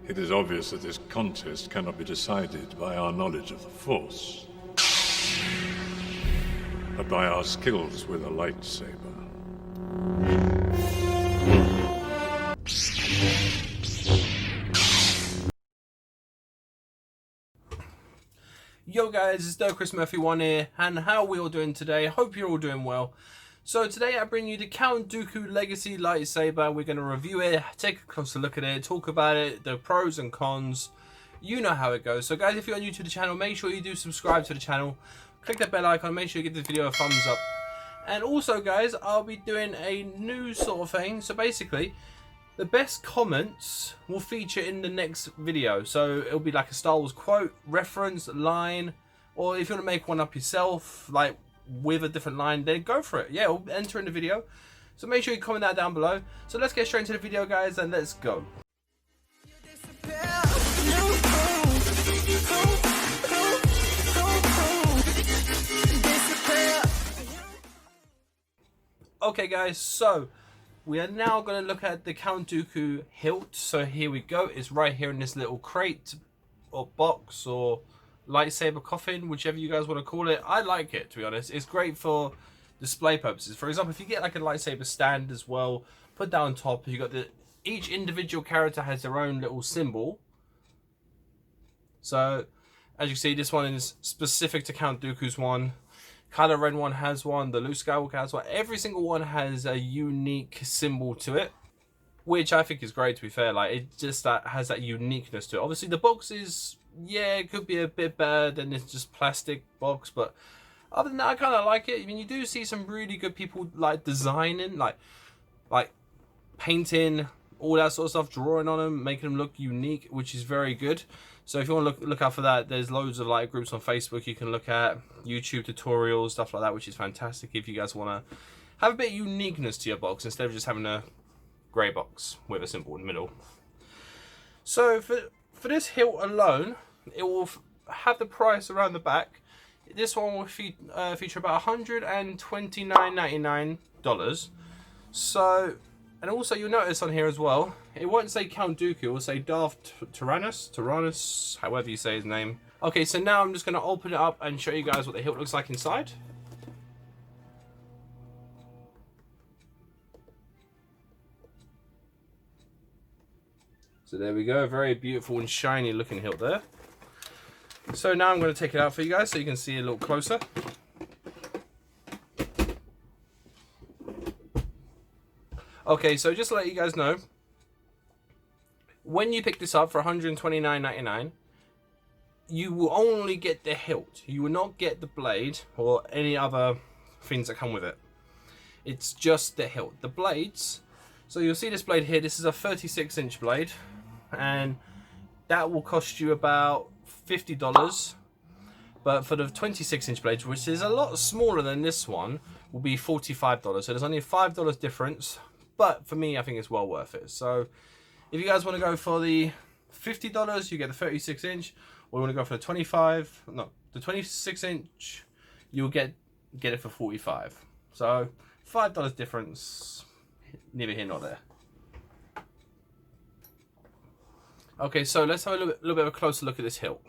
It is obvious that this contest cannot be decided by our knowledge of the Force, but by our skills with a lightsaber. Yo guys, it's Chris Murphy 1 here, and how are we all doing today? Hope you're all doing well. So today I bring you the Count Dooku Legacy Lightsaber. We're going to review it, take a closer look at it, talk about it, the pros and cons. You know how it goes. So guys, if you're new to the channel, make sure you do subscribe to the channel. Click that bell icon, make sure you give this video a thumbs up. And also guys, I'll be doing a new sort of thing. So basically, the best comments will feature in the next video. So it'll be like a Star Wars quote, reference, line, or if you want to make one up yourself, like with a different line, then go for it. Yeah, it'll enter in the video. So make sure you comment that down below. So let's get straight into the video, guys, and let's go. Okay, guys, so we are now going to look at the Count Dooku hilt. So here we go. It's right here in this little crate or box or lightsaber coffin, whichever you guys want to call it. I like it, to be honest. It's great for display purposes. For example, if you get like a lightsaber stand as well, put that on top. You got each individual character has their own little symbol. So as you see, this one is specific to Count Dooku's one. Kylo Ren one has one, the Luke Skywalker has one. Every single one has a unique symbol to it, which I think is great, to be fair. Like, it just has that uniqueness to it. Obviously, the box is, yeah, it could be a bit better than this just plastic box, but other than that, I kind of like it. I mean, you do see some really good people like designing, like painting, all that sort of stuff, drawing on them, making them look unique, which is very good. So if you want to look out for that, there's loads of like groups on Facebook you can look at, YouTube tutorials, stuff like that, which is fantastic if you guys want to have a bit of uniqueness to your box instead of just having a grey box with a symbol in the middle. So for this hilt alone, it will have the price around the back. This one will feature about $129.99. So, and also you'll notice on here as well, it won't say Count Dooku, it will say Darth Tyrannus, however you say his name. Okay, so now I'm just going to open it up and show you guys what the hilt looks like inside. So there we go, very beautiful and shiny looking hilt there. So now I'm going to take it out for you guys so you can see it a little closer. Okay, so just to let you guys know, when you pick this up for $129.99, you will only get the hilt. You will not get the blade or any other things that come with it. It's just the hilt. The blades, so you'll see this blade here, this is a 36-inch blade, and that will cost you about $50. But for the 26-inch blades, which is a lot smaller than this one, will be $45. So there's only a $5 difference. But for me, I think it's well worth it. So if you guys want to go for the $50, you get the 36-inch. Or you want to go for the 26-inch, you'll get it for $45. So $5 difference, neither here nor there. Okay, so let's have a little bit of a closer look at this hilt.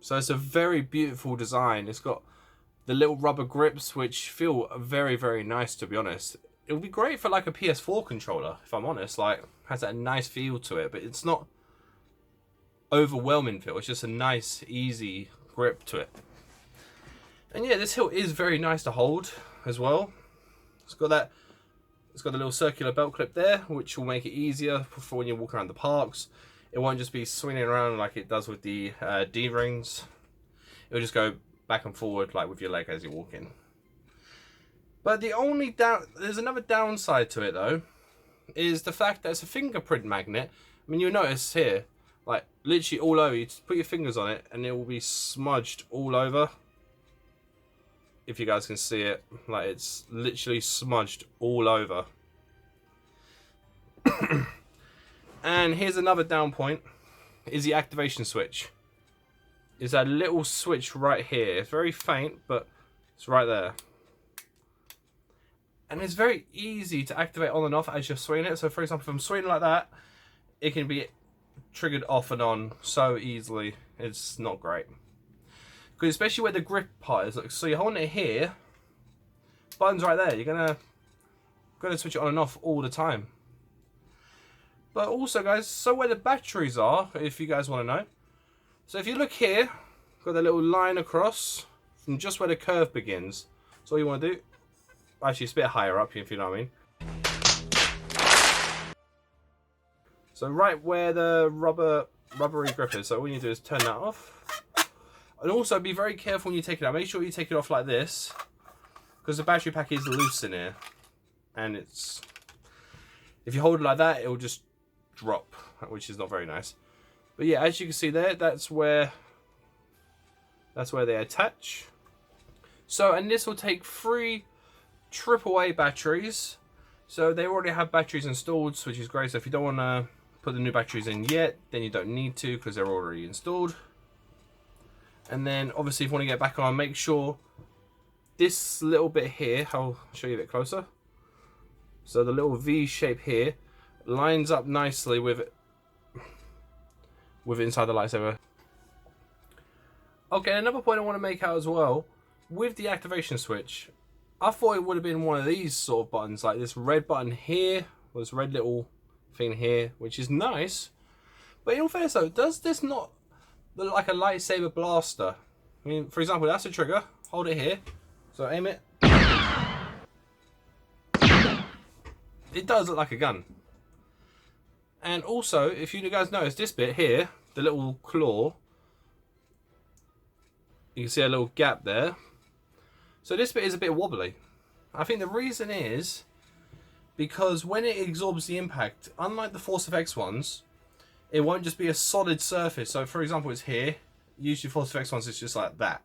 So it's a very beautiful design. It's got the little rubber grips, which feel very, very nice, to be honest. It would be great for like a PS4 controller, if I'm honest. Like, has that nice feel to it, but it's not overwhelming feel. It's just a nice, easy grip to it. And yeah, this hilt is very nice to hold as well. It's got the little circular belt clip there, which will make it easier for when you walk around the parks. It won't just be swinging around like it does with the D-rings. It'll just go back and forward like with your leg as you're walking. But there's another downside to it though, is the fact that it's a fingerprint magnet. I mean, you'll notice here, like literally all over, you just put your fingers on it and it will be smudged all over. If you guys can see it, like it's literally smudged all over. And here's another down point, is the activation switch. It's that little switch right here. It's very faint, but it's right there. And it's very easy to activate on and off as you're swinging it. So for example, if I'm swinging like that, it can be triggered off and on so easily. It's not great. Because especially where the grip part is, like, so you're holding it here, button's right there. You're gonna switch it on and off all the time. But also, guys, so where the batteries are, if you guys want to know. So if you look here, got the little line across from just where the curve begins. So all you want to do, actually it's a bit higher up, if you know what I mean. So right where the rubbery grip is. So all you need to do is turn that off. And also be very careful when you take it out. Make sure you take it off like this, because the battery pack is loose in here, and it's, if you hold it like that, it will just drop, which is not very nice. But yeah, as you can see there, that's where they attach. So, and this will take 3 AAA batteries. So they already have batteries installed, which is great. So if you don't want to put the new batteries in yet, then you don't need to, because they're already installed. And then obviously if you want to get back on, make sure this little bit here, I'll show you a bit closer. So the little V shape here lines up nicely with inside the lightsaber. Okay, another point I want to make out as well, with the activation switch, I thought it would have been one of these sort of buttons, like this red button here, or this red little thing here, which is nice. But in all fairness though, does this not look like a lightsaber blaster? I mean, for example, that's a trigger. Hold it here. So aim it. It does look like a gun. And also, if you guys notice this bit here, the little claw, you can see a little gap there. So this bit is a bit wobbly. I think the reason is because when it absorbs the impact, unlike the Force FX ones, it won't just be a solid surface. So for example, it's here. Usually Force FX ones, it's just like that.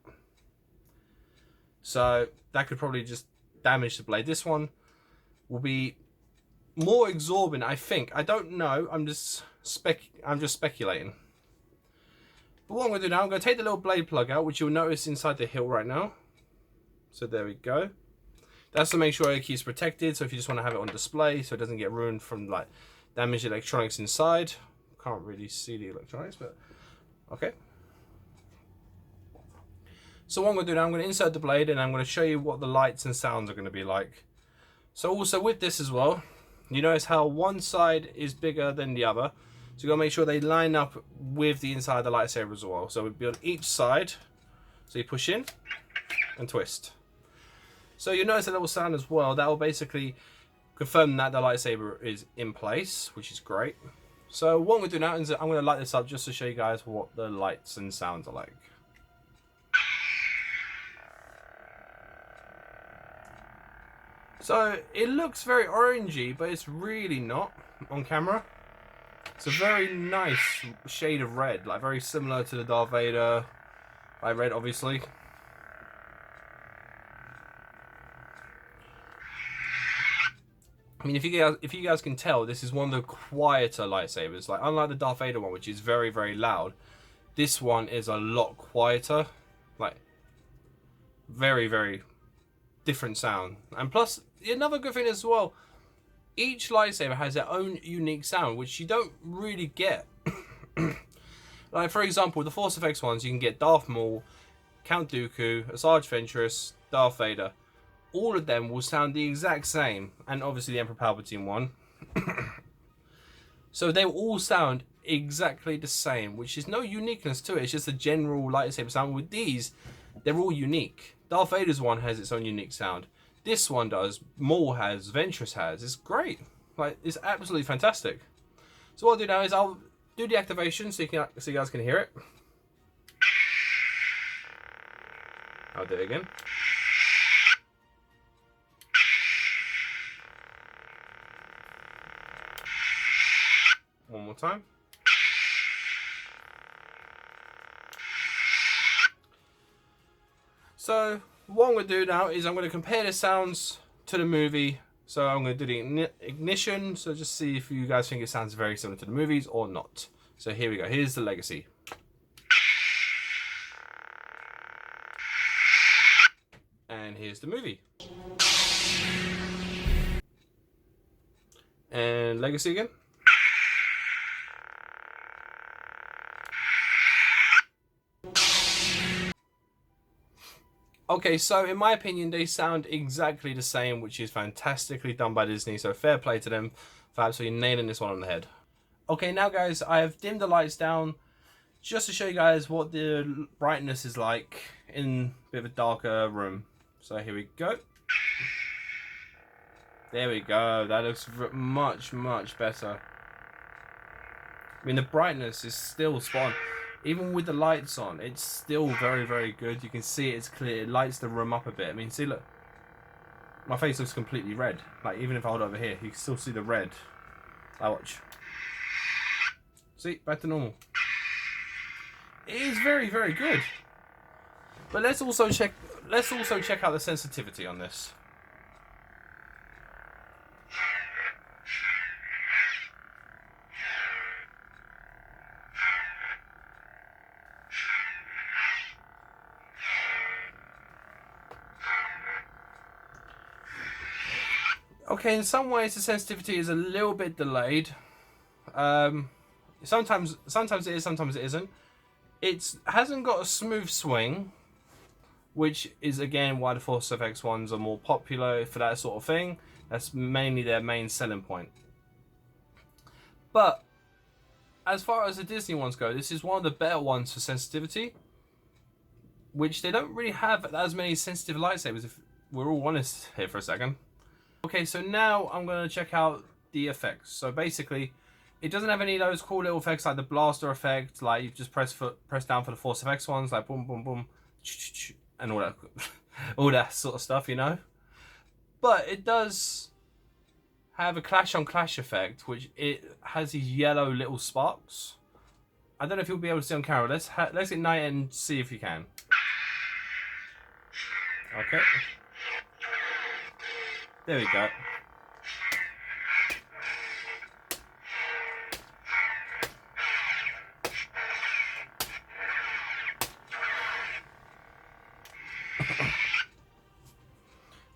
So that could probably just damage the blade. This one will be more absorbent, I think. I don't know. I'm just speculating. But what I'm going to do now, I'm going to take the little blade plug out, which you'll notice inside the hilt right now. So there we go. That's to make sure it keeps protected. So if you just want to have it on display, so it doesn't get ruined from like damaged electronics inside. Can't really see the electronics, but okay. So what I'm going to do now, I'm going to insert the blade and I'm going to show you what the lights and sounds are going to be like. So also with this as well, you notice how one side is bigger than the other. So you got to make sure they line up with the inside of the lightsaber as well. So it would be on each side. So you push in and twist. So you notice a little sound as well. That will basically confirm that the lightsaber is in place, which is great. So what I'm going to do now is I'm going to light this up just to show you guys what the lights and sounds are like. So it looks very orangey, but it's really not on camera. It's a very nice shade of red, like very similar to the Darth Vader by red, obviously. I mean, if you guys can tell, this is one of the quieter lightsabers. Like, unlike the Darth Vader one, which is very, very loud, this one is a lot quieter. Like, very, very different sound. And plus, another good thing as well, each lightsaber has their own unique sound, which you don't really get. Like, for example, the Force FX ones, you can get Darth Maul, Count Dooku, Asajj Ventress, Darth Vader. All of them will sound the exact same, and obviously the Emperor Palpatine one. So they will all sound exactly the same, which is no uniqueness to it. It's just a general lightsaber sound. With these, they're all unique. Darth Vader's one has its own unique sound. This one does. Maul has. Ventress has. It's great. Like, it's absolutely fantastic. So what I'll do now is I'll do the activation so you guys can hear it. I'll do it again. One more time. So what I'm going to do now is I'm going to compare the sounds to the movie. So I'm going to do the ignition. So just see if you guys think it sounds very similar to the movies or not. So here we go. Here's the Legacy. And here's the movie. And Legacy again. Okay, so in my opinion, they sound exactly the same, which is fantastically done by Disney. So fair play to them for absolutely nailing this one on the head. Okay, now guys, I have dimmed the lights down just to show you guys what the brightness is like in a bit of a darker room. So here we go. There we go. That looks much, much better. I mean, the brightness is still spot on. Even with the lights on, it's still very, very good. You can see it's clear. It lights the room up a bit. I mean, see, look. My face looks completely red. Like, even if I hold it over here, you can still see the red. I watch. See, back to normal. It is very, very good. But let's also check out the sensitivity on this. Okay, in some ways the sensitivity is a little bit delayed. Sometimes it is, sometimes it isn't. It hasn't got a smooth swing, which is again why the Force FX ones are more popular for that sort of thing. That's mainly their main selling point. But as far as the Disney ones go, this is one of the better ones for sensitivity, which they don't really have as many sensitive lightsabers, if we're all honest here for a second. Okay, so now I'm going to check out the effects. So basically, it doesn't have any of those cool little effects like the blaster effect, like you just press down for the Force FX ones, like boom, boom, boom, and all that, all that sort of stuff, you know. But it does have a clash on clash effect, which it has these yellow little sparks. I don't know if you'll be able to see on camera. Let's ignite it and see if you can. Okay. There we go.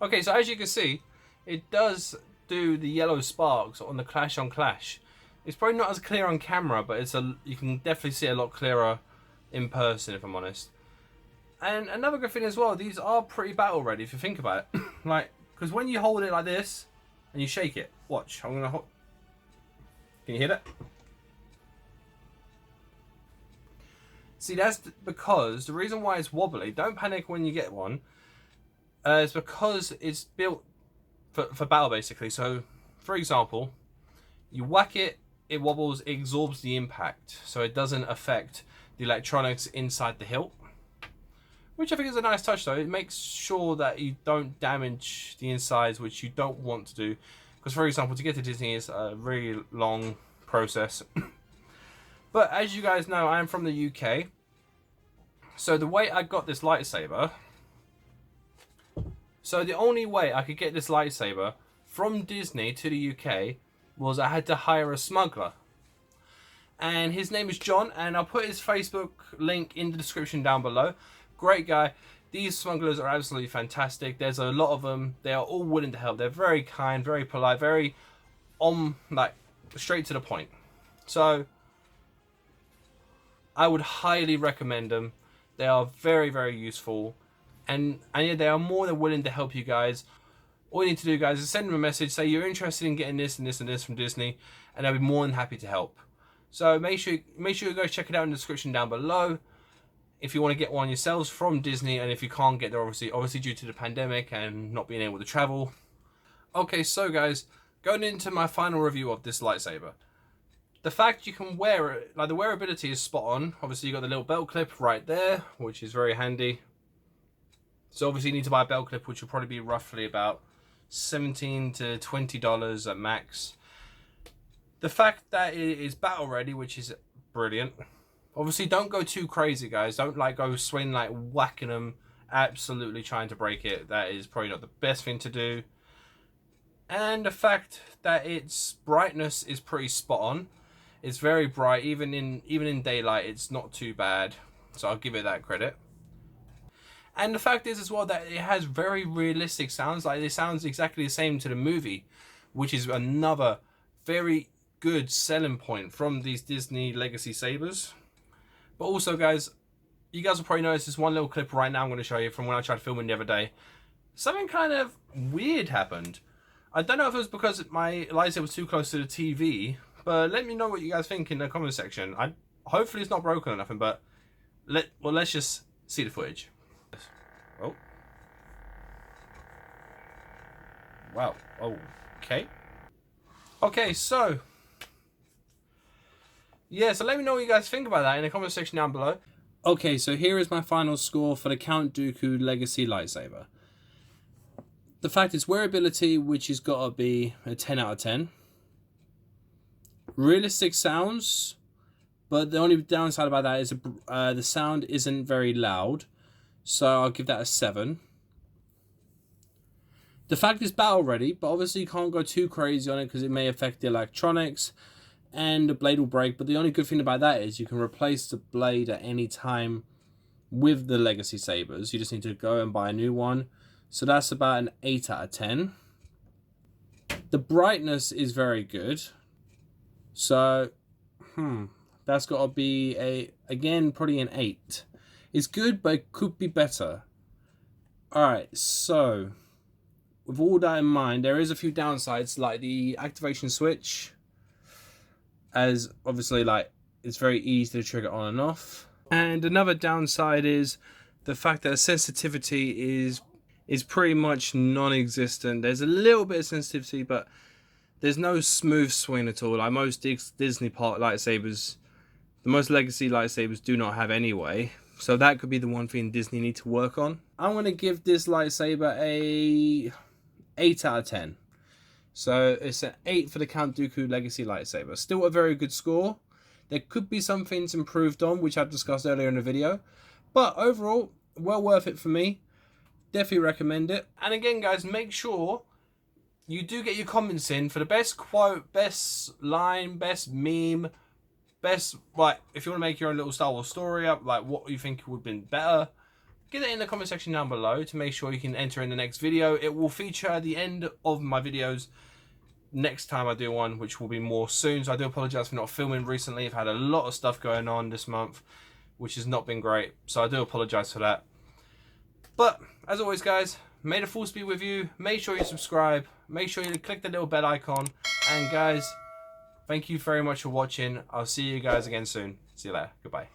Okay, so as you can see, it does do the yellow sparks on the clash on clash. It's probably not as clear on camera, but you can definitely see a lot clearer in person, if I'm honest. And another good thing as well, these are pretty battle ready if you think about it. Like, because when you hold it like this and you shake it, watch. I'm gonna hold. Can you hear that? See, that's because the reason why it's wobbly. Don't panic when you get one. It's because it's built for battle basically. So, for example, you whack it, it wobbles, it absorbs the impact, so it doesn't affect the electronics inside the hilt. Which I think is a nice touch though. It makes sure that you don't damage the insides, which you don't want to do. Because for example, to get to Disney is a really long process. But as you guys know, I am from the UK. So the way I got this lightsaber... So the only way I could get this lightsaber from Disney to the UK was I had to hire a smuggler. And his name is John, and I'll put his Facebook link in the description down below. Great guy. These smugglers are absolutely fantastic. There's a lot of them. They are all willing to help. They're very kind, very polite, very like straight to the point. So I would highly recommend them. They are very, very useful. And yeah, they are more than willing to help you guys. All you need to do, guys, is send them a message, say you're interested in getting this and this and this from Disney, and they'll be more than happy to help. So make sure you go check it out in the description down below if you want to get one yourselves from Disney, and if you can't get there, obviously due to the pandemic and not being able to travel. Okay, so guys, going into my final review of this lightsaber. The fact you can wear it, like the wearability is spot on. Obviously you got the little belt clip right there, which is very handy. So obviously you need to buy a belt clip, which will probably be roughly about $17 to $20 at max. The fact that it is battle ready, which is brilliant. Obviously don't go too crazy, guys. Don't like go swing like whacking them, absolutely trying to break it. That is probably not the best thing to do. And the fact that its brightness is pretty spot on. It's very bright, even in daylight it's not too bad. So I'll give it that credit. And the fact is as well that it has very realistic sounds. Like it sounds exactly the same to the movie, which is another very good selling point from these Disney Legacy sabers. But also, guys, you guys will probably notice this one little clip right now I'm going to show you from when I tried filming the other day. Something kind of weird happened. I don't know if it was because my lightsaber was too close to the TV, but let me know what you guys think in the comment section. Hopefully it's not broken or nothing, but let's just see the footage. Oh. Wow. Okay. Okay, so yeah, so let me know what you guys think about that in the comment section down below. Okay, so here is my final score for the Count Dooku Legacy Lightsaber. The fact is wearability, which has got to be a 10 out of 10. Realistic sounds, but the only downside about that is the sound isn't very loud, so I'll give that a 7. The fact is battle ready, but obviously you can't go too crazy on it because it may affect the electronics and the blade will break. But the only good thing about that is you can replace the blade at any time with the Legacy Sabers. You just need to go and buy a new one. So that's about an 8 out of 10. The brightness is very good. So, that's got to be again, probably an 8. It's good, but it could be better. Alright, so with all that in mind, there is a few downsides, like the activation switch, as obviously like it's very easy to trigger on and off. And another downside is the fact that sensitivity is pretty much non-existent. There's a little bit of sensitivity, but there's no smooth swing at all. Like most Disney Park lightsabers, the most Legacy lightsabers do not have anyway. So that could be the one thing Disney need to work on. I'm going to give this lightsaber a 8 out of 10. So it's an 8 for the Count Dooku Legacy lightsaber. Still a very good score. There could be some things improved on, which I've discussed earlier in the video. But overall, well worth it for me. Definitely recommend it. And again, guys, make sure you do get your comments in for the best quote, best line, best meme, best, like, if you want to make your own little Star Wars story up, like what you think would have been better, get it in the comment section down below to make sure you can enter in the next video. It will feature at the end of my videos next time I do one, which will be more soon. So I do apologize for not filming recently. I've had a lot of stuff going on this month, which has not been great. So I do apologize for that. But as always, guys, may the Force be with you. Make sure you subscribe. Make sure you click the little bell icon. And guys, thank you very much for watching. I'll see you guys again soon. See you later. Goodbye.